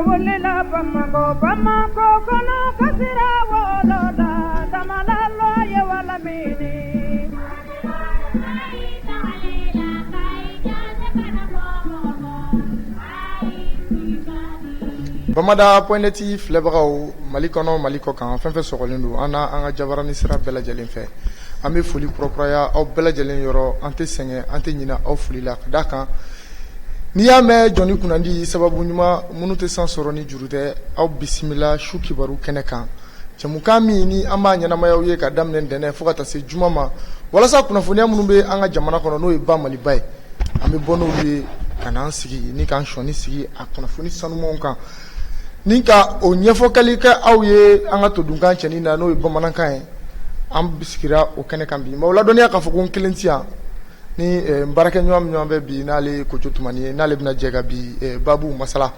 wolila Bamako Bamako kono kasira woloda damalalo ye wala mini Bamada pointi filɛbagaw Mali kɔnɔ Mali kɔ kan fɛn fɛn sɔgɔlen don an ka jabarani sira bɛɛ lajɛlen fɛ an bɛ foli kurakuraya aw bɛɛ lajɛlen yɔrɔ an tɛ sɛgɛn an tɛ ɲinɛ aw foli la ka d'a kan n'i y'a mɛn jɔnni kunnandi sababu ɲuman minnu tɛ san sɔrɔ ni juru tɛ aw bisimila su kibaru kɛnɛ kan cɛmukan min ni an b'a ɲɛnamayaw ye ka daminɛ ntɛnɛn fo ka taa se juma ma walasa kunnafoniya minnu bɛ an ka jamana kɔnɔ n'o ye ba Maliba ye an bɛ bɔ n'olu ye ka n'an sigi ni k'an sɔnni sigi a kunnafoni sanumanw kan ni ka o ɲɛfɔkɛli kɛ aw ye an ka todunkan cɛnin na n'o ye bamanankan ye an sigira o kɛnɛ kan bi mais o ladɔnniya k'a fɔ ko n kelen ti yan ni n baarakɛɲɔgɔn min ɲɔgɔn bɛ bi n'ale ye Kojo Tumani ye n'ale bɛna jɛ ka bi baabu masala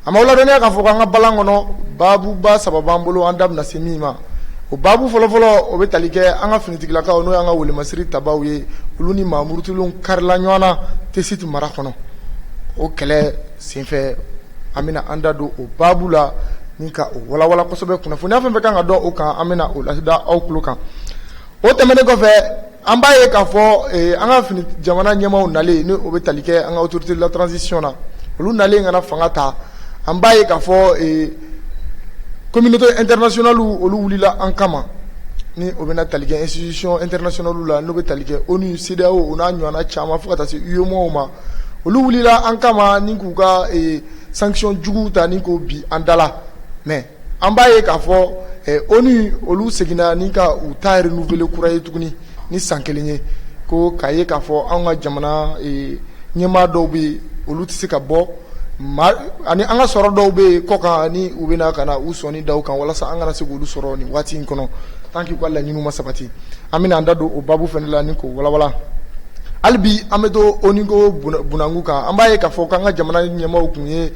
a ma o ladɔnniya k'a fɔ ko an ka balan kɔnɔ baabuba saba b'an bolo an da bɛna se min ma o baabu fɔlɔfɔlɔ o bɛ tali kɛ an ka finitigilakaw n'o y'an ka welemasiri tabaw ye olu ni maamurutilenw karila ɲɔgɔn na Tesiti mara kɔnɔ o kɛlɛ senfɛ an bɛna an da don o baabu la ni ka o walawala kosɛbɛ kunnafoniya fɛn fɛn kan ka dɔn o kan an bɛna o lada aw tulo kan o tɛmɛnen kɔfɛ an b'a ye k'a fɔ an ka fini jamana ɲɛmaaw nalen ni o bɛ tali kɛ an ka autorité de la transition na olu nalen kana fanga ta an b'a ye k'a fɔ communauté internationale olu wulila an kama ni o bɛna tali kɛ institution internationale la n'o bɛ tali kɛ ONU CEDEAO o n'a ɲɔgɔnna caman fo ka taa se UEMOA ma olu wulila an kama ni k'u ka sanction jugu ta ni ko bi an dala mais an b'a ye k'a fɔ ONU olu seginna ni ka u ta renouveler kura ye tuguni ni san kelen ye ko k'a ye k'a fɔ an ka jamana ɲɛmaa dɔw bɛ yen olu tɛ se ka bɔ ani an ka sɔrɔ dɔw bɛ yen kɔ kan ni u bɛna ka na u sɔnni da u kan walasa an kana se k'olu sɔrɔ nin waati in kɔnɔ tant que u ka laɲiniw ma sabati an bɛna an da don o baabu fana la ni k'o walawala hali bi an bɛ to ONU ko bunangu kan an b'a ye k'a fɔ k'an ka jamana ɲɛmaaw tun ye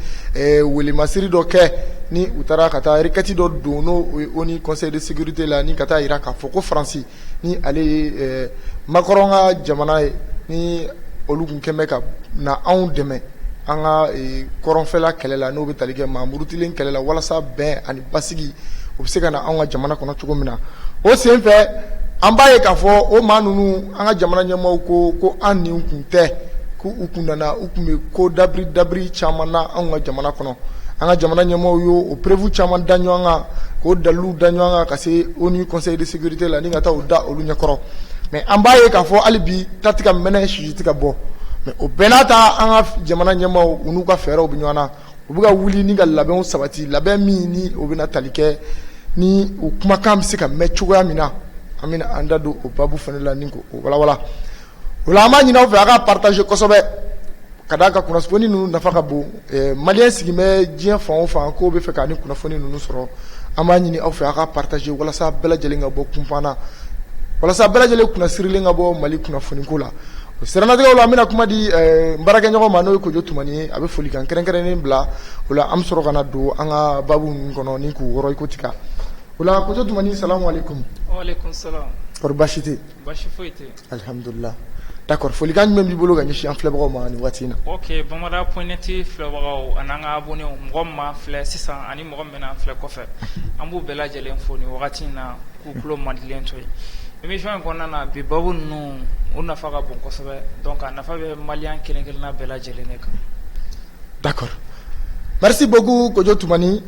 welemasiri dɔ kɛ ni u taara ka taa requête dɔ don n'o ye ONU Conseil de sécurité la ni ka taa jira k'a fɔ ko Faransi ni ale ye Macron ka jamana ye ni olu tun kɛn bɛ ka na anw dɛmɛ an ka kɔrɔnfɛla kɛlɛ la n'o bɛ tali kɛ maamurutilen kɛlɛ la walasa bɛn ani basigi o bɛ se ka na anw ka jamana kɔnɔ cogo min na o sen fɛ an b'a ye k'a fɔ o maa ninnu an ka jamana ɲɛmaaw ko an nin kun tɛ ko u kun nana u kun bɛ ko dabiri caman na anw ka jamana kɔnɔ an ka jamana ɲɛmaaw y'o prévu caman da ɲɔgɔn kan k'o dalilu da ɲɔgɔn kan ka se ONU Conseil de sécurité la ni ka taa o da olu ɲɛkɔrɔ mais an b'a ye k'a fɔ hali bi ta tɛ ka mɛnɛ sisi tɛ ka bɔ mais o bɛɛ n'a ta an ka jamana ɲɛmaaw u n'u ka fɛɛrɛw bɛ ɲɔgɔn na u bɛ ka wuli ni ka labɛnw sabati labɛn min ni o bɛna tali kɛ ni o kumakan bɛ se ka mɛn cogoya min na an bɛna an da don o baabu fana la ni k'o walawala o la an b'a ɲini aw fɛ a ka partager kosɛbɛ ka d'a kan kunnafoni ninnu nafa ka bon maliyɛn sigilen bɛ diɲɛ fan o fan k'o bɛ fɛ ka ni kunnafoni ninnu sɔrɔ an b'a ɲini aw fɛ a ka partager walasa bɛɛ lajɛlen ka bɔ kunfan na walasa bɛɛ lajɛlen kunnasirilen ka bɔ Mali kunnafoniko la o siranatigɛw la an bɛna kuma di n baarakɛɲɔgɔn ma n'o ye Kojo Tumani ye a bɛ folikan kɛrɛnkɛrɛnnen bila o la an bɛ sɔrɔ ka na don an ka baabu ninnu kɔnɔ ni k'u wɔrɔ i ko tika o la Kojo Tumani salamu alaikum. Waalaikum salam. Kɔri baasi tɛ yen. Baasi foyi tɛ yen. Alhamdulillah. D'accord, folikan jumɛn b'i bolo ka ɲɛsin an filɛbagaw ma nin waati in na. Ok, Bamada point filɛbagaw ani an ka abonnés mɔgɔ min ma filɛ sisan ani mɔgɔ min bɛna filɛ kɔfɛ an b'u bɛɛ lajɛlen fo nin wagati in na k'u tulo madilen to yen. Émission in kɔnɔna na bi baabu ninnu o nafa ka bon kosɛbɛ donc a nafa bɛ maliyɛn kelen kelenna bɛɛ lajɛlen de kan. D'accord. Merci beaucoup Kojo Tumani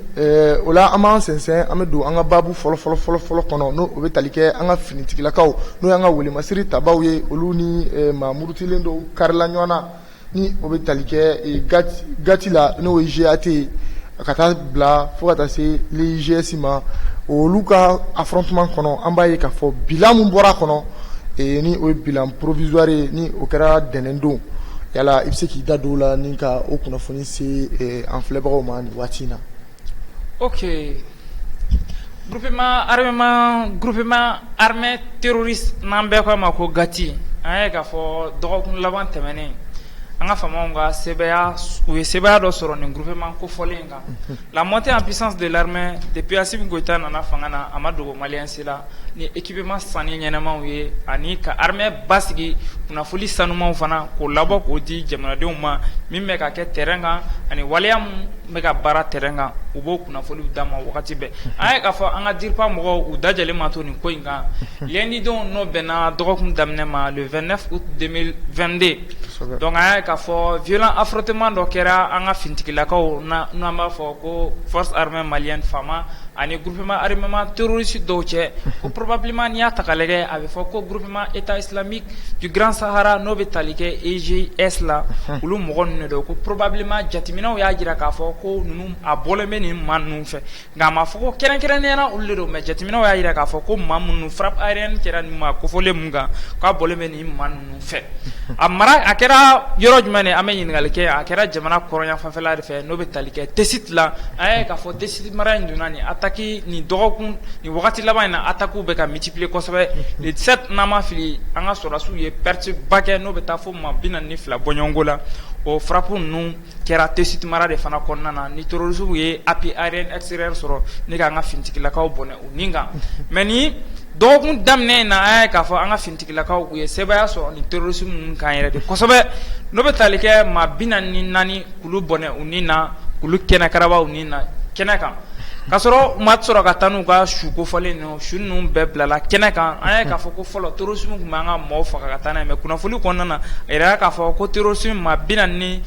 o la an b'an sɛnsɛn an bɛ don an ka baabu fɔlɔ kɔnɔ n'o o bɛ tali kɛ an ka finitigilakaw n'o y'an ka welemasiri tabaw ye olu ni maamurutilen dɔw karila ɲɔgɔn na ni o bɛ tali kɛ gati la n'o ye GAT ye ka taa bila fo ka taa se l'IGS ma olu ka affrontement kɔnɔ an b'a ye k'a fɔ bilan min bɔra a kɔnɔ ni o ye bilan provisoire ye ni o kɛra dɛnɛn don yala i bɛ se k'i da don o la ni ka o kunnafoni se an filɛbagaw ma nin waati in na. Ok, groupement armé terroriste n'an bɛɛ ko a ma ko gati an ye k'a fɔ dɔgɔkun laban tɛmɛnen an ka faamaw ka sɛbɛya u ye sɛbɛya dɔ sɔrɔ nin groupement kofɔlen kan la montée en puissance de l'armée depuis Assimi Goïta nana fanga na a ma dogo maliyɛn si la ni équipement sanni ɲɛnamaw ye ani ka armée basigi kunnafoni sanumanw fana k'o labɔ k'o di jamanadenw ma min bɛ ka kɛ terrain kan ani waleya min bɛ ka baara terrain kan u b'o kunnafoniw d'a ma wagati bɛɛ an ye k'a fɔ an ka DIRPA mɔgɔw u dajalen ma to nin ko in kan lundi don n'o bɛnna dɔgɔkun daminɛ ma le 29 août 2022 donc an ye k'a fɔ violent affrontement dɔ kɛra an ka finitigilakaw n'an b'a fɔ ko force armée malienne fama ani groupement armement terroriste dɔw cɛ ko probablement n'i y'a ta k'a lajɛ a bɛ fɔ ko groupement état islamique du grand sahara n'o bɛ tali kɛ EGS la olu mɔgɔ ninnu de don ko probablement jateminɛw y'a jira k'a fɔ ko ninnu a bɔlen bɛ nin maa ninnu fɛ nka a ma fɔ ko kɛrɛnkɛrɛnnenya olu de don mais jateminɛw y'a jira k'a fɔ ko maa minnu frappe aérienne kɛra nin maa kofɔlen mun kan k'a bɔlen bɛ nin maa ninnu fɛ a kɛra yɔrɔ jumɛn de an bɛ ɲininkali kɛ a kɛra jamana kɔrɔnya fanfɛla de fɛ n'o bɛ tali kɛ Tesit la an ye k'a fɔ Tesit mara in donna nin attaque nin dɔgɔkun nin wagati laban in na attaquew bɛ ka multiplier kosɛbɛ le 17 n'an ma fili an ka sɔrɔdasiw ye perte ba kɛ n'o bɛ taa fo maa 42 bɔɲɔgɔnko la o frappe ninnu kɛra Tesit mara de fana kɔnɔna na ni terroristes ye appui aérien extérieur sɔrɔ ne k'an ka finitigilakaw bɔnɛ u nin kan mais ni dɔgɔkun daminɛ in na an ye k'a fɔ an ka finitigilakaw u ye sebaya sɔrɔ ni terroristes ninnu kan yɛrɛ de kosɛbɛ n'o bɛ tali kɛ maa 44 k'olu bɔnɛ u nin na k'olu kɛnɛ karaba u nin na kɛnɛ kan k'a sɔrɔ u ma sɔrɔ ka taa n'u ka su kofɔlen ninnu su ninnu bɛɛ bilala kɛnɛ kan an ye k'a fɔ ko fɔlɔ terrorisme tun b'an ka mɔgɔw faga ka taa n'a ye mais kunnafoni kɔnɔna na a yirala k'a fɔ ko terrorisme maa 44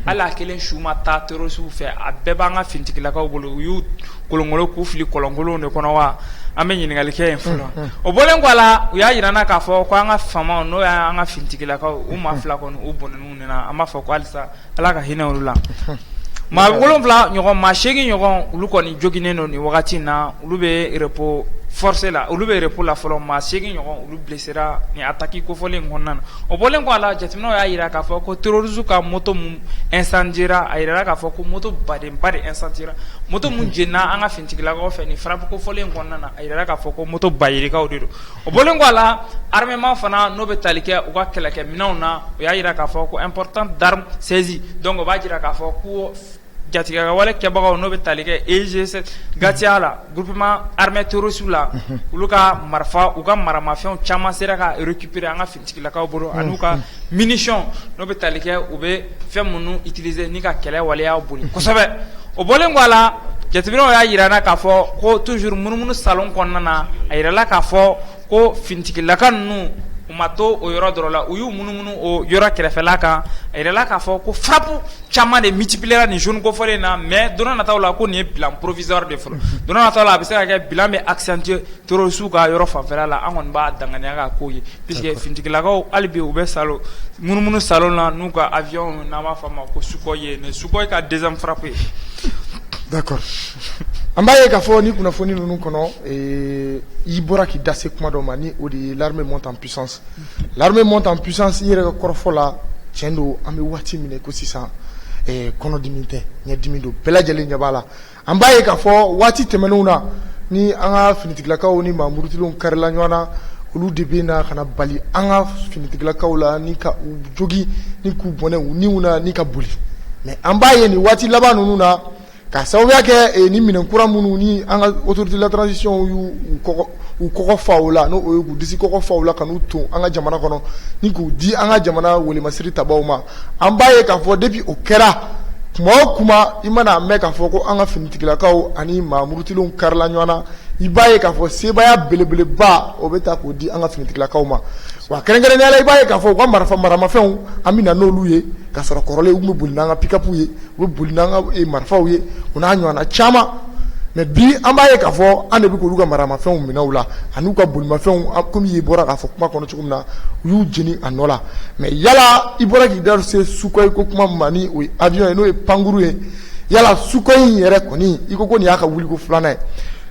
hali a kelen su ma taa terroristes fɛ a bɛɛ b'an ka finitigilakaw bolo u y'u kolonkolon k'u fili kɔlɔnkolonw de kɔnɔ wa an bɛ ɲininkali kɛ yen fɔlɔ o bɔlen kɔ a la u y'a yir'an na k'a fɔ ko an ka faamaw n'o y'an ka finitigilakaw u maa 2 kɔni u bɔnnenw nin na an b'a fɔ ko halisa ala ka hinɛ olu la maa 7 ɲɔgɔn maa 8 ɲɔgɔn olu kɔni joginnen don nin wagati in na olu bɛ repos forcé la olu bɛ repos la fɔlɔ maa 8 ɲɔgɔn olu blessera nin attaque kofɔlen in kɔnɔna na o bɔlen kɔ a la jateminɛw y'a jira k'a fɔ ko terroristes ka moto mun incendiera a jirala k'a fɔ ko moto badenba de incendiera moto mun jenina an ka finitigilakaw fɛ nin frappe kofɔlen in kɔnɔna na a jirala k'a fɔ ko moto bayirikaw de don o bɔlen kɔ a la armement fana n'o bɛ tali kɛ u ka kɛlɛkɛminɛnw na o y'a jira k'a fɔ ko important d'armes saisies donc o b'a jira k'a fɔ ko jatigɛka wale kɛbagaw n'o bɛ tali kɛ EGS gatiya la groupement armée terroriste la olu ka marifa u ka maramafɛnw caman sera ka récupérer an ka finitigilakaw bolo ani u ka munition n'o bɛ tali kɛ u bɛ fɛn minnu utiliser ni ka kɛlɛ waleya boli kosɛbɛ o bɔlen kɔ a la jateminɛw y'a jira na k'a fɔ ko toujours munumunu salon kɔnɔna na a jirala k'a fɔ ko finitigilaka ninnu u ma to o yɔrɔ dɔrɔn la u y'u munumunu o yɔrɔ kɛrɛfɛla kan a yirala k'a fɔ ko frappe caman de multipliera nin zone kofɔlen na mais don n'a nataw la ko nin ye bilan provisoire de fɔlɔ don n'a nataw la a bɛ se ka kɛ bilan bɛ accentuer terroristes ka yɔrɔ fanfɛla la an kɔni b'a danganiya k'a k'o ye puisque finitigilakaw hali bi u bɛ salon munumunu salon na n'u ka avion n'an b'a fɔ a ma ko Sukhoi ye nin Sukhoi ka deuxième frappe ye. D'accord. An b'a ye k'a fɔ ni kunnafoni ninnu kɔnɔ i bɔra k'i da se kuma dɔ ma ni o de ye l'armée monte en puissance l'armée monte en puissance i yɛrɛ ka kɔrɔfɔ la tiɲɛ don an bɛ waati min ko sisan kɔnɔdimi tɛ ɲɛdimi don bɛɛ lajɛlen ɲɛ b'a la an b'a ye k'a fɔ waati tɛmɛnenw na ni an ka finitigilakaw ni maa murutilenw karila ɲɔgɔn na olu de bɛ na ka na bali an ka finitigilakaw la ni ka u jogi ni k'u bɔnɛ u niw na ni ka boli mais an b'a ye nin waati laban ninnu na ka sababuya kɛ ni minɛn kura minnu ni an ka autorité de la transition y'u kɔkɔ fa o la n'o ye k'u disi kɔkɔ fa o la ka n'u ton an ka jamana kɔnɔ ni k'u di an ka jamana welemasiri tabaw ma an b'a ye k'a fɔ depuis o kɛra kuma o kuma i mana mɛn k'a fɔ ko an ka finitigilakaw ani maa murutilenw karila ɲɔgɔn na i b'a ye k'a fɔ sebaya belebeleba o bɛ taa k'o di an ka finitigilakaw ma wa kɛrɛnkɛrɛnnenya la i b'a ye k'a fɔ u ka maramafɛnw an bɛ na n'olu ye k'a sɔrɔ kɔrɔlen u bɛ boli n'an ka pick-up ye u bɛ boli n'an ka marifaw ye u n'a ɲɔgɔnna caman mais bi an b'a ye k'a fɔ an de bɛ k'olu ka maramafɛnw minɛ u la ani u ka bolimafɛnw komi i bɔra k'a fɔ kuma kɔnɔ cogo min na u y'u jeni a nɔ la mais yala i bɔra k'i da se Sukhoi ko kuma min ma ni o ye avion ye n'o ye pankuru ye yala Sukhoi in yɛrɛ kɔni i ko nin y'a ka wuliko 2nan ye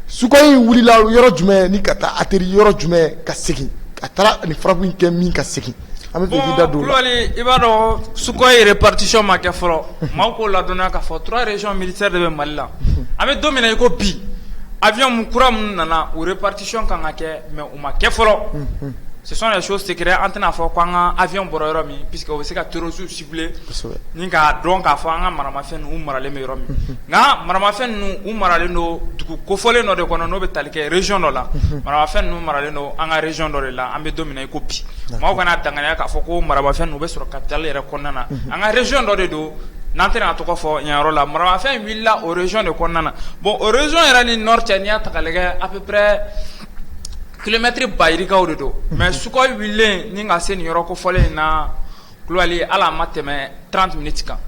Sukhoi in wulila yɔrɔ jumɛn ni ka taa atterri yɔrɔ jumɛn ka segin ka taara nin frappe in kɛ min ka segin an bɛ fɛ k'i da don o la. Kulubali i b'a dɔn Sukhoi répartition ma kɛ fɔlɔ maaw k'o ladɔnniya k'a fɔ 3 régions militaires de bɛ Mali la an bɛ don min na i ko bi avion kura minnu nana o répartition kan ka kɛ mais u ma kɛ fɔlɔ ce sont les choses secrètes en tena fo kwanga avion boro yoro mi puisque o se ka terrorisme ciblé ni ka donc ka fo anga marama fen u marale me yoro mi nga marama fen nu u marale no duku ko fole no de kono no be talike région do la marama fen nu marale no anga région do la ambe dominer ko pi ma ko na tangana ka fo ko marama fen nu be sur capital yere konnana anga région do de do n'antena to ko fo nyaro la marama fen willa au région de konnana bon au région era ni nord tania takalege à peu près kilomètre bayirikaw de do mais sukoy wille ni nga sen yoro ko fole na gloali ala mateme 30 minutes kan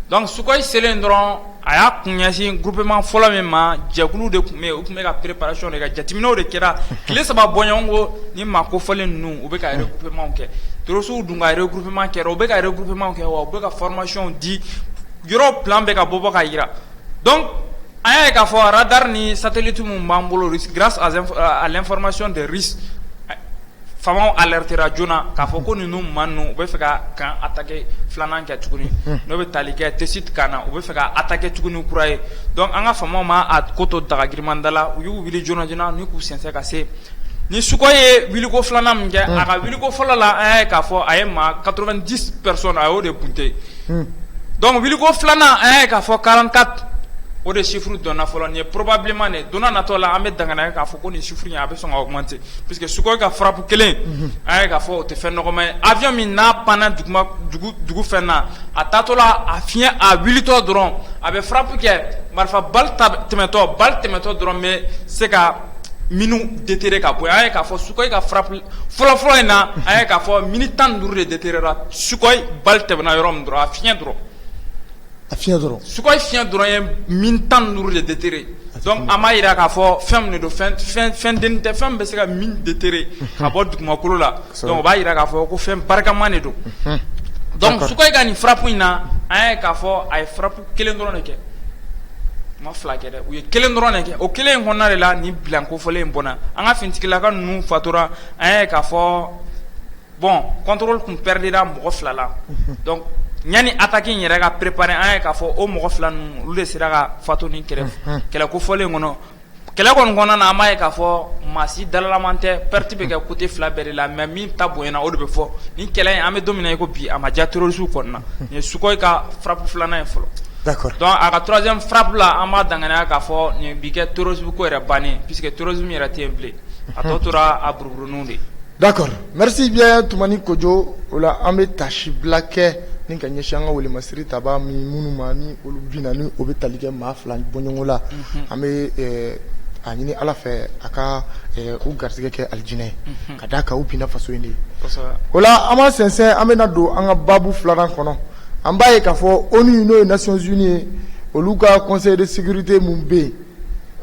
donc sukoy selendron aya kunyasi groupement folo mema jagulu de me o kuma ka préparation de ga jatimino de kera kile saba bonyongo ni ma ko fole nu o be ka regroupement ke trosu dunga regroupement ke o be ka regroupement ke o be ka formation di yoro plan be ka bobo ka yira donc aya ka fo radar ni satellite mum bambolo risque grâce à l'information des risques famon alertera jona ka fo ko ni num manu be feka kan attaquer flanan ka tukuni no be talike tesit kana o be feka attaquer tukuni kuraye donc anga famon ma at koto daga girmandala u yu wili jona jona ni ku sense ka se ni sukoye wili ko flanam nge aga wili ko folala aya ka fo ayema 90 personnes ayo de punte donc wili ko flana aya ka fo 44 o de chiffre donna folo ni probablement ne donna na to la amé dangana ka fo ko ni chiffre ya be son augmenter puisque suko ka frappe kelen ay ka fo te fen no mais avion mi na pana dugu fenna atato la afien a 8 heures dron avec frappe ke marfa bal temeto dron mais c'est ka minu déterré ka boy ay ka fo suko ka frappe folo na ay ka fo militant dur de déterrera suko bal temena yorom dro afien dro ce quoi fien droit min tan nour de déterré donc amaïra ka fo femme ne do fin de femme be se ka min déterré ka bod kuma kolo la donc ba ira ka fo ko femme barka mané do donc ce quoi gani frappe ina ay ka fo ay frappe kelen drone ke ma flaqué de ou kelen drone ke o kelen honare la ni blanco fole mbona anga fintikila ka nu fatura ay ka fo bon contrôle qu'on perdira mo flala donc ñani attaquer ñi rega préparer ay ka fo o mo flan lu de siraga fatoni kele ko fole ngono kele kon ngona na may ka fo masi dalalamente pertibe ka côté flabere la même mi tabo ena o de fo ni kele ame dominer ko bi ama jatoro su konna ni sukoy ka frappe flana folo d'accord donc à la troisième frappe là ama dangana ka fo ni bi ke tourisme ko era bani puisque tourisme era temple atotura abrubrununde d'accord merci bien Toumani Kojo ola ame tashi blacké ni ka ɲɛsi an ka wele masiri taba mi minnu ma ni olu bina ni o bɛ tali kɛ maa fila bɔɲɔgɔn la an bɛ a ɲini ala fɛ a ka u garisɛgɛ kɛ alijinɛ ye ka da ka u binna faso in de ye o la an b'a sɛnsɛn an bɛna don an ka babu filanan kɔnɔ an b'a ye k'a fɔ ONU n'o ye Nations Unies ye olu ka conseil de sécurité mun bɛ yen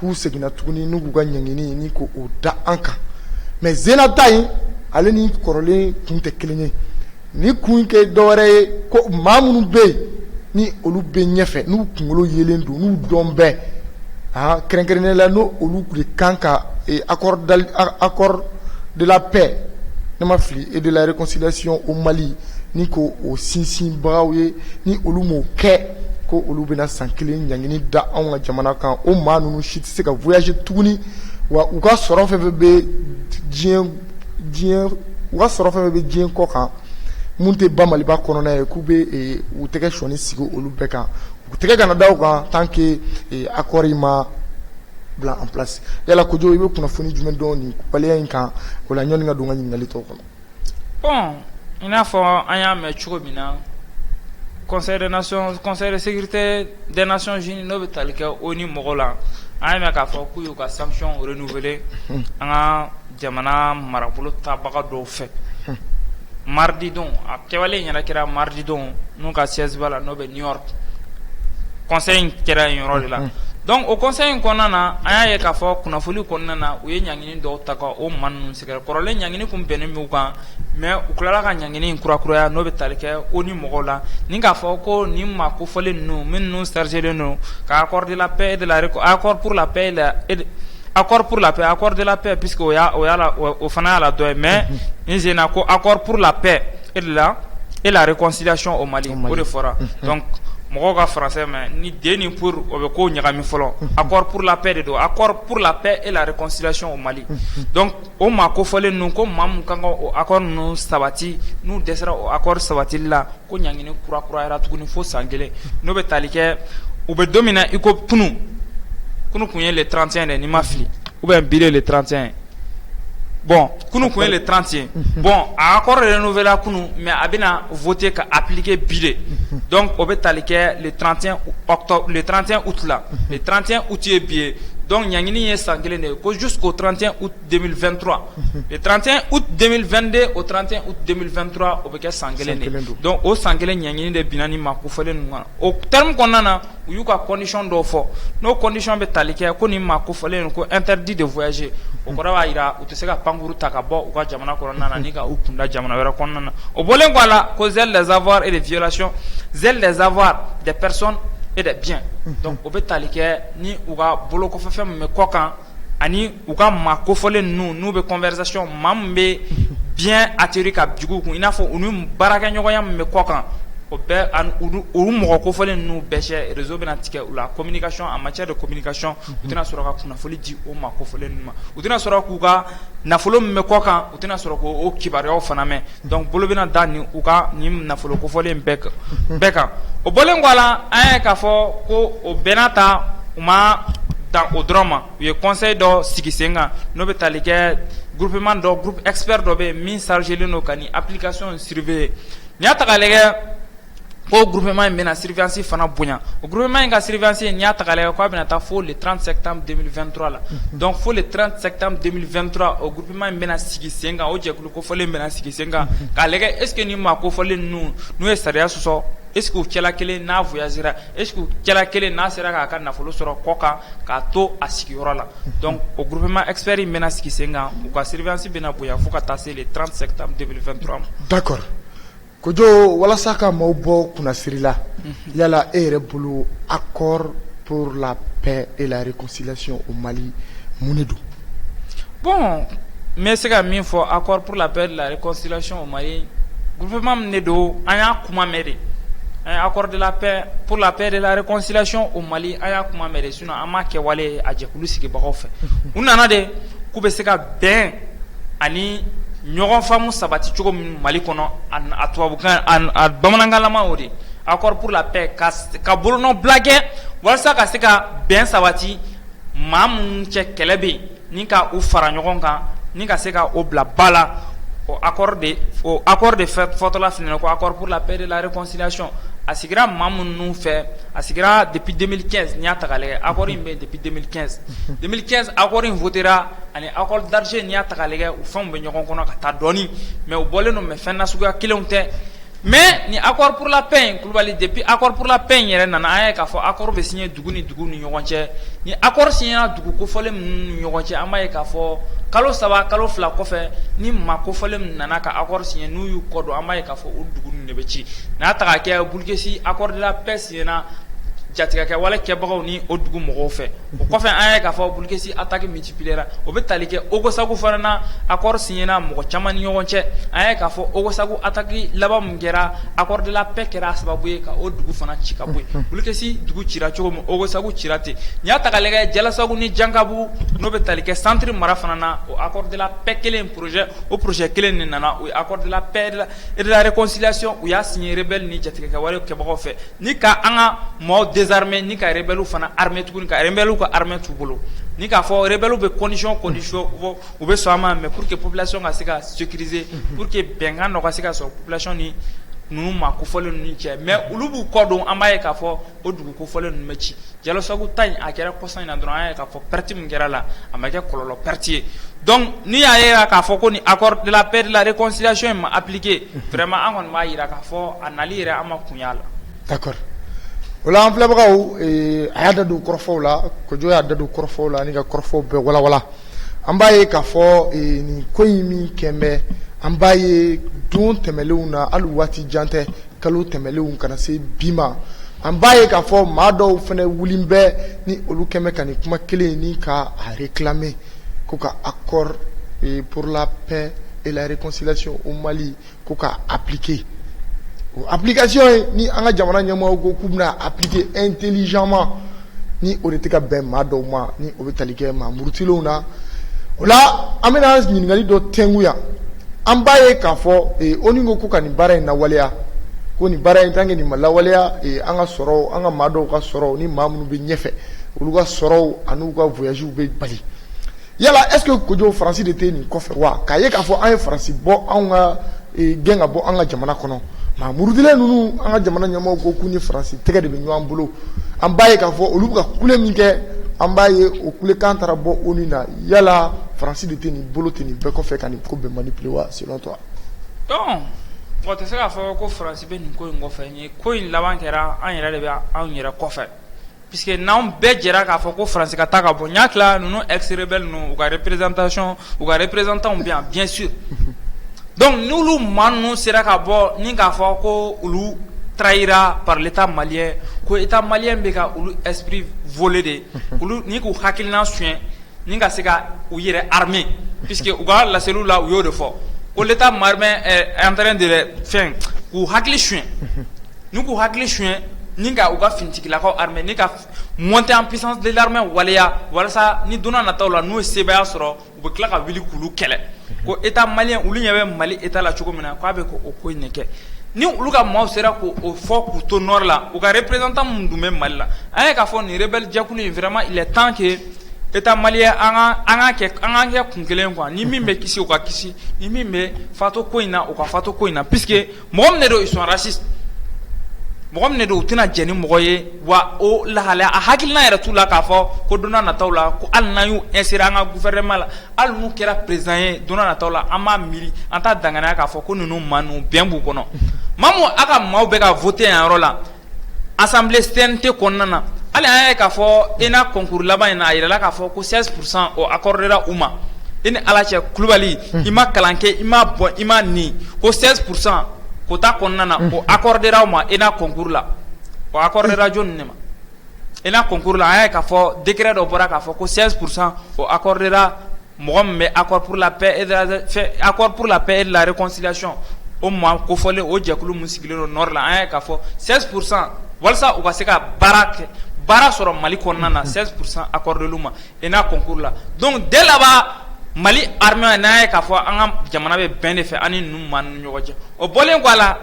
k'u seginna tuguni n'u k'u ka ɲɛɲini ni ko o da an kan mais Zena ta in ale ni kɔrɔlen kun tɛ kelen ye ni kun ke dɔwɛrɛ ye ko maa minnu bɛ yen ni olu bɛ ɲɛfɛ n'u kunkolo yelen don n'u dɔn bɛɛ kɛrɛnkɛrɛnnen la n'o olu de kan ka accord de la paix ne ma fili et de la réconciliation au Mali ni ko o sinsinbagaw ye ni olu m'o kɛ ko olu bɛna san kelen ɲangini da anw ka jamana kan o maa ninnu si tɛ se ka voyager tuguni wa u ka sɔrɔ fɛn fɛn bɛ diɲɛ u ka sɔrɔ fɛn fɛn bɛ diɲɛ kɔ kan mun tɛ ba Maliba kɔnɔna ye k'u bɛ u tɛgɛ sɔnni sigi olu bɛɛ kan u tɛgɛ kana da u kan tant que accord in ma bila en place yala Kojo i bɛ kunnafoni jumɛn dɔn nin waleya in kan o la ɲɔni ka don n ka ɲininkali tɔw kɔnɔ. bon i n'a fɔ an y'a mɛn cogo min na conseil de sécurité des nations unies n'o bɛ tali kɛ ONU mɔgɔw la an y'a mɛn k'a fɔ k'u y'u ka sanction renouveler an ka jamana marabolo tabaga dɔw fɛ. Mardi don a kɛwale yɛrɛ kɛra mardi don n'u ka siège b'a la n'o bɛ New York conseil in kɛra yen yɔrɔ de la donc o conseil in kɔnɔna na an y'a ye k'a fɔ kunnafoni kɔnɔna na u ye ɲangini dɔw ta ka o maa ninnu sɛgɛrɛ kɔrɔlen ɲangini kun bɛnnen b'u kan mais u tilala ka ɲangini in kurakuraya n'o bɛ tali kɛ ONU mɔgɔw la ni k'a fɔ ko nin maa kofɔlen ninnu minnu chargélen don ka accord de la paix et de la accord pour la paix accord pour la paix, accord de la paix, puisque au final la doit, mais il y accord pour la paix et la réconciliation au Mali. Donc, mɔgɔw ka français mais ni de ni pour o bɛ ko ɲagami fɔlɔ accord pour la paix de don accord pour la paix et la réconciliation au Mali donc o maa kofɔlen ninnu ko maa mun kan ka o accord ninnu sabati n'u dɛsɛra o accord sabatili la ko ɲangini kurakurayara tuguni fo san kelen n'o bɛ tali kɛ u bɛ don min na i ko kunu kun ye le 31 de n'i ma fili ou bien bi le 31 bon kunu kun ye le 31 bon a accord renouvelé kunu mais a bɛna voter ka appliquer bi de donc o bɛ tali kɛ le 31 octobre le 31 août la le 31 août ye bi ye donc ɲangini ye san kelen de ko jusqu'au 31 août 2023 le 31 août 2022 au 31 août 2023 o bɛ kɛ san kelen de donc o san kelen ɲangini de binna ni maa kofɔlen ninnu kan o terme kɔnɔna na u y'u ka condition dɔw fɔ n'o condition bɛ tali kɛ ko ni maa kofɔlen ninnu ko interdit de voyager o kɔrɔ b'a jira u tɛ se ka pankuru ta ka bɔ u ka jamana kɔnɔna na ni ka u kunda jamana wɛrɛ kɔnɔna na o bɔlen kɔ a la ko zèle des avoirs et des violations zèle des avoirs des personnes et des biens donc o bɛ tali kɛ ni u ka bolo kɔfɛfɛn min bɛ kɔ kan ani u ka maa kofɔlen ninnu n'u bɛ conversation maa min bɛ bien atterri ka jugu kun i n'a fɔ u ni baarakɛɲɔgɔnya min bɛ kɔ kan o bɛɛ olu mɔgɔ kofɔlen ninnu bɛɛ cɛ réseau bɛna tigɛ u la communication en matière de communication u tɛna sɔrɔ ka kunnafoli di o maa kofɔlen ninnu ma u tɛna sɔrɔ k'u ka nafolo min bɛ kɔ kan u tɛna sɔrɔ k'o kibaruyaw fana mɛn donc bolo bɛna da ni u ka nin nafolo kofɔlen bɛɛ kan o bɔlen kɔ a la an ye k'a fɔ ko o bɛɛ n'a ta u ma dan o dɔrɔn ma u ye conseil dɔ sigi sen kan n'o bɛ tali kɛ groupement dɔ groupe expert dɔ bɛ yen min chargelen don ka nin application surveiller n'i y'a ta k'a lajɛ ko groupement in bɛna surveillance fana bonya o groupement in ka surveillance n'i y'a ta k'a lajɛ k'a bɛna taa fo le 30 septembre 2023 la donc fo le 30 septembre 2023 o groupement in bɛna sigi sen kan o jɛkulu kofɔlen bɛna sigi sen kan k'a lajɛ est ce que ni maa kofɔlen ninnu n'u ye sariya sɔsɔ est ce que u cɛla kelen n'a voyagera est ce que u cɛla kelen n'a sera k'a ka nafolo sɔrɔ kɔ kan k'a to a sigiyɔrɔ la donc o groupement expert in bɛna sigi sen kan u ka surveillance bɛna bonya fo ka taa se le 30 septembre 2023 ma. D'accord. Kojo walasa ka maaw bɔ kunnasiri la yala e yɛrɛ bolo accord pour la paix et la réconciliation au Mali mun de don? Bon n bɛ se ka min fɔ accord pour la paix et la réconciliation au Mali gouvernement min de don an y'a kuma mɛn de an ye accord de la paix pour la paix et de la réconciliation au Mali an y'a kuma mɛn de sinon an m'a kɛwale a jɛkulu sigibagaw fɛ u nana de k'u bɛ se ka bɛn ani ɲɔgɔn faamu sabati cogo min Mali kɔnɔ a tubabukan a bamanankanlama o de accord pour la paix ka bolonɔ bila kɛ walasa ka se ka bɛn sabati maa minnu cɛ kɛlɛ bɛ yen ni ka u fara ɲɔgɔn kan ni ka se ka o bila ba la o accord de fɔtɔla fɛnɛ ko accord pour la paix et de la réconciliation a sigira maa minnu fɛ a sigira depuis 2015 n'i y'a ta k'a lajɛ accord in bɛ depuis 2015 accord in votera ani accord d'Alger n'i y'a ta k'a lajɛ u fɛnw bɛ ɲɔgɔn kɔnɔ ka taa dɔɔni mais u bɔlen don mais fɛn nasuguya kelenw tɛ mais ni accord pour la paix in Kulubali depuis accord pour la paix in yɛrɛ nana an ye k'a fɔ accord bɛ signé dugu ni dugu ni ɲɔgɔn cɛ ni accord signéra dugu kofɔlen minnu ni ɲɔgɔn cɛ an b'a ye k'a fɔ kalo 3 kalo 2 kɔfɛ ni maa kofɔlen min nana ka accord signé n'u y'u kɔ don an b'a ye k'a fɔ o dugu ninnu de bɛ ci n'a ta ka kɛ Bulkesi accord de la paix signéra jatigɛkɛ wale kɛbagaw ni o dugu mɔgɔw fɛ o kɔfɛ an ye k'a fɔ Bulkesi attaque multipliera o bɛ tali kɛ Ogosagu fana na accord signéra mɔgɔ caman ni ɲɔgɔn cɛ an ye k'a fɔ Ogosagu attaque laban min kɛra accord de la paix kɛra sababu ye ka o dugu fana ci ka bɔ yen Bulkesi dugu cira cogo min Ogosagu cira ten n'i y'a ta ka lajɛ Jalasagu ni Jankabugu n'o bɛ tali kɛ centre mara fana na o accord de la paix kelen projet kelen de nana o ye accord de la paix et de la réconciliation u y'a signé rebelle ni jatigɛkɛ wale kɛbagaw fɛ ni ka an ka maaw désarmé ni ka rebelle fana armé tuguni ka rebelle ka armée t'u bolo ni k'a fɔ rebelle bɛ condition u bɛ sɔn a ma mais pour que population ka se ka sécuriser pour que bɛnkan dɔ ka se ka sɔrɔ population ni ninnu maa kofɔlen ninnu cɛ mais olu b'u kɔ don an b'a ye k'a fɔ o dugu kofɔlen ninnu bɛ ci Jalasagu ta in a kɛra kɔsan in na dɔrɔn an ye k'a fɔ perte min kɛra la a ma kɛ kɔlɔlɔ perte ye donc n'i y'a ye k'a fɔ ko ni accord de la paix de la réconciliation in ma appliqué vraiment an kɔni b'a jira k'a fɔ a nali yɛrɛ an ma kun y'a la. D'accord. Ola an filɛbagaw a y'a da don kɔrɔfɔw la Kojo y'a da don kɔrɔfɔw la ani ka kɔrɔfɔw bɛɛ walawala an b'a ye k'a fɔ nin ko in min kɛn bɛ an b'a ye don tɛmɛlenw na hali waati jan tɛ kalo tɛmɛlenw kana se bi ma an b'a ye k'a fɔ maa dɔw fɛnɛ wulilen bɛ ni olu kɛn bɛ ka nin kuma kelen ni ka a réclamer ko ka accord pour la paix et la réconciliation au Mali ko ka appliquer application ni an ka jamana ɲɛmɔgɔw ko k'u bɛna appliquer intelligemment ni o de tɛ ka bɛn maa dɔw ma ni o bɛ tali kɛ maa murutilenw na o la an bɛna ɲininkali dɔ tɛngu yan an b'a ye k'a fɔ ONU ko ka nin baara in lawaleya ko nin baara in tant que nin ma lawaleya an ka sɔrɔw an ka maa dɔw ka sɔrɔw ni maa minnu bɛ ɲɛfɛ olu ka sɔrɔw an'u ka voyages bɛ bali yala est-ce que Kojo Faransi de tɛ nin kɔfɛ wa k'a ye k'a fɔ an ye Faransi bɔ anw ka gɛn ka bɔ an ka jamana kɔnɔ maa murutilen ninnu an ka jamana ɲɛmɔgɔw ko k'u ni Faransi tɛgɛ de bɛ ɲɔgɔn bolo an b'a ye k'a fɔ olu bɛ ka kule min kɛ an b'a ye o kulekan taara bɔ ONU na yala Faransi de tɛ nin bolo tɛ nin bɛɛ kɔfɛ ka nin ko bɛɛ manipuler wa selon toi? Donc o tɛ se k'a fɔ ko Faransi bɛ nin ko in kɔfɛ ni ko in laban kɛra an yɛrɛ de bɛ anw yɛrɛ kɔfɛ puisque n'anw bɛɛ jɛra k'a fɔ ko Faransi ka taa ka bɔ n y'a tila ninnu ex-rebelles ninnu u ka représentation u ka représentants bɛ yan bien sûr donc n'olu maa ninnu sera ka bɔ ni k'a fɔ ko olu trahira par l'état malien ko état malien bɛ ka olu esprit volé de olu ni k'u hakilina suɲɛ ni ka se ka u yɛrɛ armé puisque u ka laseliw la u y'o de fɔ ko l'état malien est en train de fɛn k'u hakili suɲɛ ni k'u hakili suɲɛ ni ka u ka finitigilakaw armé ni ka monter en puissance de l'armée waleya walasa ni donna nataw la n'u ye sebaya sɔrɔ u bɛ tila ka wuli k'ulu kɛlɛ ko état malien olu ɲɛ bɛ Mali état la cogo min na k'a bɛ k'o ko in de kɛ ni olu ka maaw sera k'o fɔ k'u to nord la u ka représentant minnu dun bɛ Mali la an ye k'a fɔ nin rebelle jɛkulu in vraiment il est temps que état malien an ka kɛ kun kelen quoi ni min bɛ kisi o ka kisi ni min bɛ fato ko in na o ka fato ko in na puisque mɔgɔ min de don ils sont racistes mɔgɔ min de don u tɛna jɛ ni mɔgɔ ye wa o lahalaya a hakilina yɛrɛ t'u la k'a fɔ ko donna nataw la ko hali n'an y'u insérer an ka gouvernement la hali n'u kɛra président ye donna nataw la an b'a miiri an t'a danganiya k'a fɔ ko ninnu maa ninnu bɛn b'u kɔnɔ maa min a ka maaw bɛ ka voter yan yɔrɔ la assemblée CNT kɔnɔna na hali an ye k'a fɔ ENA concours laban in na a yirala k'a fɔ ko 16% o accordera u ma e ni Ala cɛ Kulibali i ma kalan kɛ i ma bɔn i ma nin ko 16% ko ta kɔnɔna na o accordera u ma ENA concours la o accordera jɔn ne ma ENA concours la an ye k'a fɔ décret dɔ bɔra k'a fɔ ko 16% o accordera mɔgɔ min bɛ accord pour la paix et de la réconciliation o ma kofɔlen o jɛkulu min sigilen don nord la an ye k'a fɔ 16% walasa u ka se ka baara sɔrɔ Mali kɔnɔna na 16% accordé lu ma ENA concours la donc dès là-bas Mali armée n'a ye k'a fɔ an ka jamana bɛ bɛn de fɛ ani ninnu maa ninnu ɲɔgɔn cɛ o bɔlen kɔ a la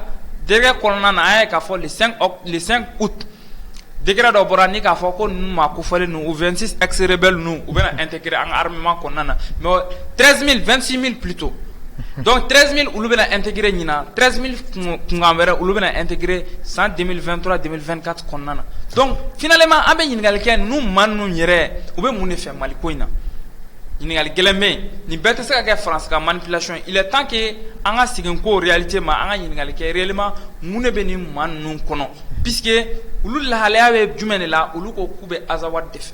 décret kɔnɔna na an ye k'a fɔ le 5 août décret dɔ bɔra ni k'a fɔ ko ninnu maa kofɔlen ninnu ou 26 ex-rebelles ninnu u bɛna intégrer an ka armement kɔnɔna na mais 13 000 26 000 plutôt donc 13 000 olu bɛna intégrer ɲinan 13 000 kunkan wɛrɛ olu bɛna intégrer san 2023 2024 kɔnɔna na donc finalement an bɛ ɲininkali kɛ ninnu maa ninnu yɛrɛ u bɛ mun de fɛ Mali ko in na ɲininkali gɛlɛn bɛ yen nin bɛɛ tɛ se ka kɛ France ka manipulation il est temps que an ka segin ko réalité ma an ka ɲininkali kɛ réellement mun de bɛ nin maa ninnu kɔnɔ puisque olu lahalaya bɛ jumɛn de la olu ko k'u bɛ Azawad de fɛ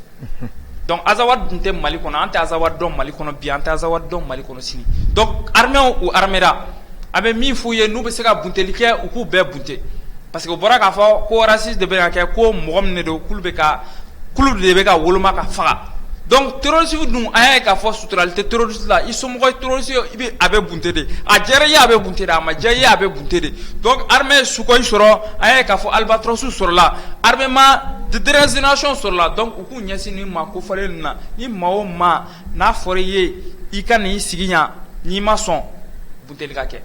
donc Azawad dun tɛ Mali kɔnɔ an tɛ Azawad dɔn Mali kɔnɔ bi an tɛ Azawad dɔn Mali kɔnɔ sini donc armée u armera a bɛ min f'u ye n'u bɛ se ka bunteli kɛ u k'u bɛɛ bunte parce que o bɔra k'a fɔ ko raciste de bɛ ka kɛ ko mɔgɔ min de don k'ulu de bɛ ka woloma ka faga donc terroriste dun an ye k'a fɔ suturali tɛ terroriste la i somɔgɔ ye terroriste ye a bɛ bunte de a diyara i ye a bɛ bunte de a ma diya i ye a bɛ bunte de donc armée sukoyi sɔrɔ an ye k'a fɔ albatros sɔrɔla armement de désignation sɔrɔla donc u k'u ɲɛsin nin maa kofɔlen ninnu na ni maa o maa n'a fɔra i ye i ka n'i sigi yan n'i ma sɔn bunteli ka kɛ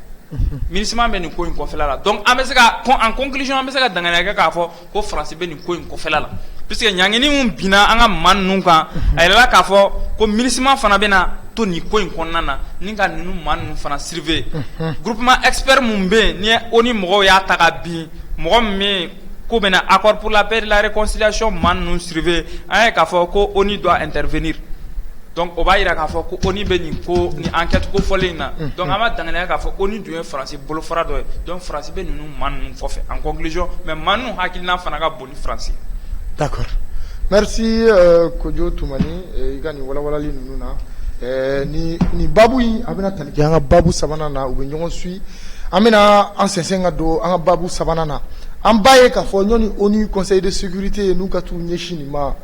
MINUSMA bɛ nin ko in kɔfɛla la donc an bɛ se ka en conclusion an bɛ se ka danganiya kɛ k'a fɔ ko Faransi bɛ nin ko in kɔfɛla la puisque ɲangini min binna an ka maa ninnu kan a yɛrɛla k'a fɔ ko MINUSMA fana bɛna to nin ko in kɔnɔna na ni ka ninnu maa ninnu fana surveiller groupement expert mun bɛ yen ni ONU mɔgɔw y'a ta ka bin mɔgɔ min bɛ ko bɛna accord pour la paix et de la réconciliation maa ninnu surveiller an ye k'a fɔ ko ONU doit intervenir donc o b'a jira k'a fɔ ko ONU bɛ nin ko ni enquête ko fɔlen in na donc an b'a danganiya k'a fɔ ONU dun ye Faransi bolofara dɔ ye donc Faransi bɛ ninnu maa ninnu kɔfɛ en conclusion mais maa ninnu hakilina fana ka bon ni Faransi. D'accord, merci Kojo Toumani i ka nin walawalali ninnu na ni babu in a bɛna tali kɛ an ka babu sabanan na u bɛ ɲɔgɔn suit an bɛna an sɛnsɛn ka don an ka babu sabanan na an b'a ye k'a fɔ ɲɔni ONU conseil de sécurité n'u ka t'u ɲɛsin nin ma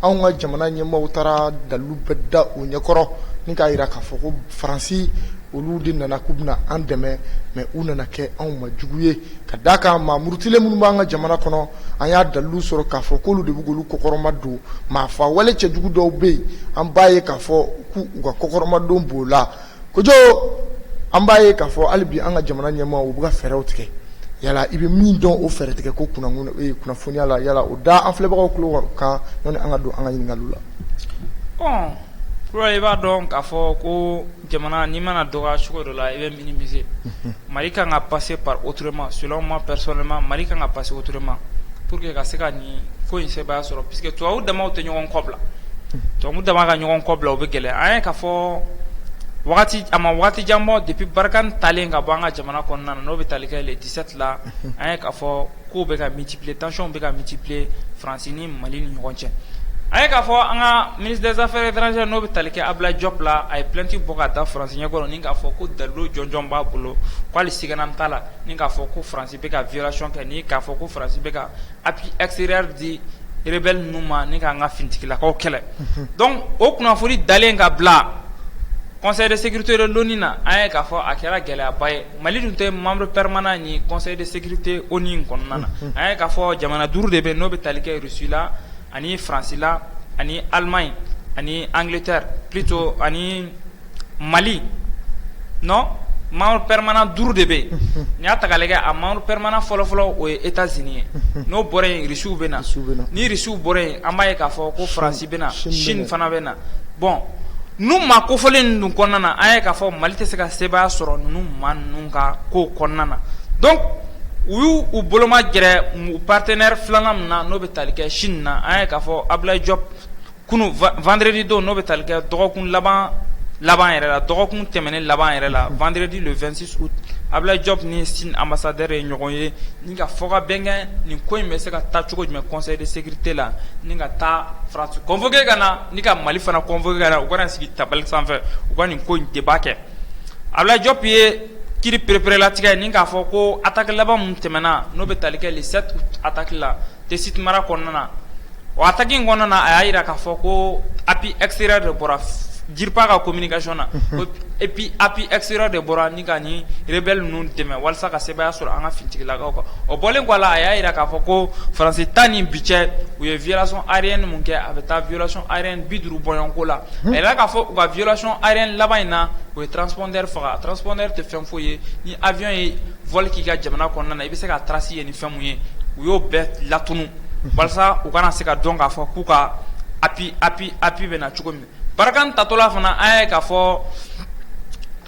anw ka jamana ɲɛmaaw taara dalilu bɛɛ da o ɲɛkɔrɔ ni k'a jira k'a fɔ ko Faransi olu de nana k'u bɛna an dɛmɛ mais u nana kɛ anw ma jugu ye ka d'a kan maa murutilen minnu b'an ka jamana kɔnɔ an y'a dalilu sɔrɔ k'a fɔ k'olu de bɛ k'olu kɔkɔrɔma don maa fa wale cɛjugu dɔw bɛ yen an b'a ye k'a fɔ k'u ka kɔkɔrɔma b'o la kojo an b'a ye k'a fɔ hali bi an ka jamana ɲɛmaa u bɛ ka fɛɛrɛw tigɛ yala i bɛ min dɔn o fɛɛrɛ tigɛ ko kunnafoniya la yala o da an filɛbagaw tulo kan yanni an ka don an ka ɲininkaliw la. Bon, kura i b'a dɔn k'a fɔ ko jamana n'i mana dɔgɔya cogo dɔ la i bɛ minimiser. Mali kan ka passer par autrement selon moi personnellement Mali kan ka passer autrement pour que ka se ka nin ko in sebaya sɔrɔ puisque tubabu damaw tɛ ɲɔgɔn kɔ bila tubabu dama ka ɲɔgɔn kɔ bila o bɛ gɛlɛya an ye k'a fɔ a ma wagati jan bɔ depuis Barkhane talen ka bɔ an ka jamana kɔnɔna na n'o bɛ tali kɛ le 17 la an ye k'a fɔ kow bɛ ka multiplier tension bɛ ka multiplier France ni Mali ni ɲɔgɔn cɛ. A ye k'a fɔ an ka ministre des affaires étrangères n'o bɛ tali kɛ Abdoulaye Diop la a ye plainte bɔ ka taa France ɲɛkɔrɔ ni k'a fɔ ko dalilu jɔnjɔn b'a bolo k'ale sigana t'a la ni k'a fɔ ko France bɛ ka violation kɛ ni k'a fɔ ko France bɛ ka appui extérieur di rebelle ninnu ma ni k'an ka finitigilakaw kɛlɛ. Donc o kunnafoni dalen ka bila Conseil de sécurité de l'ONU na an ye k'a fɔ a kɛra gɛlɛyaba ye Mali dun tɛ membre permanent ni Conseil de sécurité ONU kɔnɔna na an ye k'a fɔ jamana 5 de bɛ n'o bɛ tali kɛ Russie la ani France la ani Allemagne ani Angleterre plutôt ani Mali non membre permanent 5 de bɛ n'i y'a ta k'a lajɛ a membre permanent fɔlɔfɔlɔ o ye États-Unis ye n'o bɔra yen Russiw bɛ na ni Russiw bɔra yen an b'a ye k'a fɔ ko France bɛ na Chine fana bɛ na bon n'u ma kofɔlen ninnu kɔnɔna na an ye k'a fɔ Mali tɛ se ka sebaya sɔrɔ ninnu maa ninnu ka ko kɔnɔna na donc u y'u u boloma gɛrɛ u partenaire filanan min na n'o bɛ tali kɛ Chine na an ye k'a fɔ Abdoulaye Diop kunu vendredi don n'o bɛ tali kɛ dɔgɔkun laban yɛrɛ la dɔgɔkun tɛmɛnen laban yɛrɛ la vendredi le 26 août Abdoulaye Diop ni Chine ambassadeur ye ɲɔgɔn ye ni ka fɔ ka bɛn kɛ nin ko in bɛ se ka taa cogo jumɛn conseil de sécurité la ni ka taa France convoqué ka na ni ka Mali fana convoqué ka na u ka na sigi tabali sanfɛ u ka nin ko in débat kɛ Abdoulaye Diop ye kiri pereperelatigɛ ni k'a fɔ ko attaque laban mun tɛmɛna n'o bɛ tali kɛ le 7 août attaque la Tessit mara kɔnɔna na o attaque in kɔnɔna na a y'a jira k'a fɔ ko appui extérieur de bɔra JIRPA ka communication na et puis appui extérieur de bɔra ni ka ni rebelle ninnu dɛmɛ walasa ka sebaya sɔrɔ an ka finitigilakaw kan o bɔlen kɔ a la a y'a jira k'a fɔ ko France ta ni bi cɛ u ye violation aérienne mun kɛ a bɛ taa violation aérienne 50 bɔɲɔgɔnko la a yira k'a fɔ u ka violation aérienne laban in na o ye transpondeur faga transpondeur tɛ fɛn foyi ye ni avion ye vol k'i ka jamana kɔnɔna na i bɛ se ka trace ye ni fɛn mun ye u y'o bɛɛ latunu walasa u kana se ka dɔn k'a fɔ k'u ka appui bɛ na cogo min Barkhane tatɔla fana an ye k'a fɔ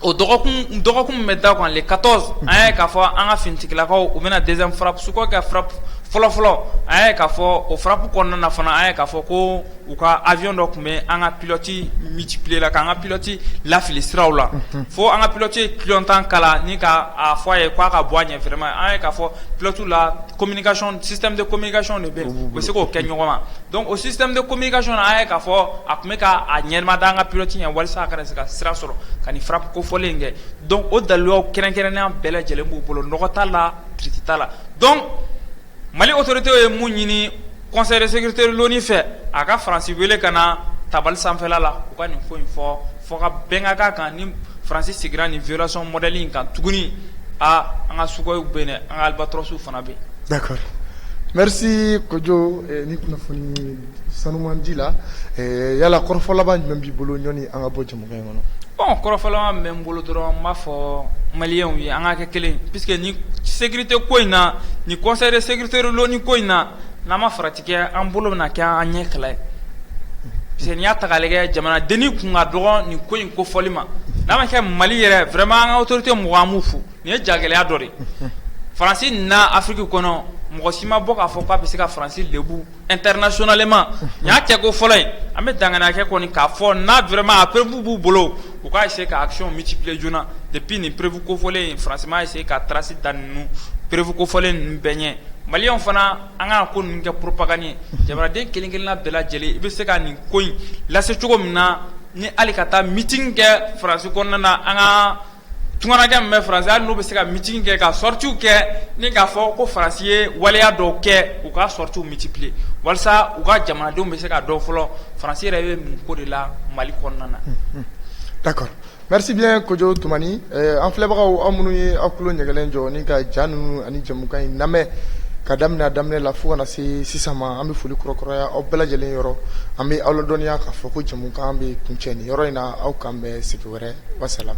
o dɔgɔkun min bɛ da kan le 14 an ye k'a fɔ an ka finitigilakaw u bɛna deuxième frappe su ko kɛ frappe fɔlɔfɔlɔ an ye k'a fɔ o frappe kɔnɔna na fana an ye k'a fɔ ko u ka avion dɔ tun bɛ an ka pilote multiplier la k'an ka pilote lafili siraw la fo an ka pilote clignotant kala ni ka a fɔ a ye k'a ka bɔ a ɲɛ vraiment an ye k'a fɔ pilote la communication système de communication de bɛ u bɛ se k'o kɛ ɲɔgɔn ma donc o système de communication na an ye k'a fɔ a tun bɛ ka a ɲɛnɛma da an ka pilote ɲɛ walasa a kana se ka sira sɔrɔ ka nin frappe kofɔlen kɛ donc o daliluyaw kɛrɛnkɛrɛnnenya bɛɛ lajɛlen b'u bolo nɔgɔ t'a la kiriti t'a la donc Mali autorité ye mun ɲini conseil de sécurité de l'ONU fɛ a ka France wele ka na tabali sanfɛla la u ka nin ko in fɔ ka bɛn ka k'a kan ni France sigira nin violation modèle in kan tuguni an ka sukoyiw bɛ yen an ka albatrosiw fana bɛ yen. D'accord. Merci Kojo ni kunnafoni sanumandi la yala kɔrɔfɔ laban jumɛn b'i bolo ɲɔni an ka bɔ jamukan in kɔnɔ. Bon kɔrɔfɔ laban bɛ n bolo dɔrɔn n b'a fɔ maliyɛnw ye an ka kɛ kelen puisque ni sécurité ko in na ni conseil de sécurité de l'ONU ko in na n'an ma farati kɛ an bolo bɛna kɛ an ɲɛ kɛlɛ ye puisque n'i y'a ta k'a lajɛ jamanadenni kun ka dɔgɔ nin ko in kofɔli ma n'a ma kɛ Mali yɛrɛ vraiment an ka autorité mɔgɔ an b'u fo nin ye jagɛlɛya dɔ de ye France na Afrique kɔnɔ mɔgɔ si ma bɔ k'a fɔ k'a bɛ se ka France lebu internationalement nin y'a kɛ ko fɔlɔ ye an bɛ danganiya kɛ kɔni k'a fɔ n'a vraiment a prévu b'u bolo u k'a essayer ka action multiplier joona depuis nin prévu kofɔlen France ma essayer ka trace da ninnu prévu kofɔlen ninnu bɛɛ ɲɛ maliyɛnw fana an ka ko ninnu kɛ propagande ye jamanaden kelen kelenna bɛɛ lajɛlen i bɛ se ka nin ko in lase cogo min na ni hali ka taa meeting kɛ France kɔnɔna na an ka tunganakɛ min bɛ France hali n'u bɛ se ka meeting kɛ ka sorties kɛ ni k'a fɔ ko France ye waleya dɔw kɛ u ka sorties multiplier walasa u ka jamanadenw bɛ se ka dɔn fɔlɔ France yɛrɛ bɛ mun ko de la Mali kɔnɔna na. D'accord. Merci bien Kojo Toumani. An filɛbagaw aw minnu ye aw tulo ɲɛgɛlen jɔ ni ka ja ninnu ani jamukan in lamɛn ka daminɛ la fo kana se sisan ma an bɛ foli kɔrɔkɔrɔya aw bɛɛ lajɛlen yɔrɔ an bɛ aw ladɔnniya k'a fɔ ko jamukan bɛ kuncɛ nin yɔrɔ in na aw kan bɛn sigi wɛrɛ wasalaam.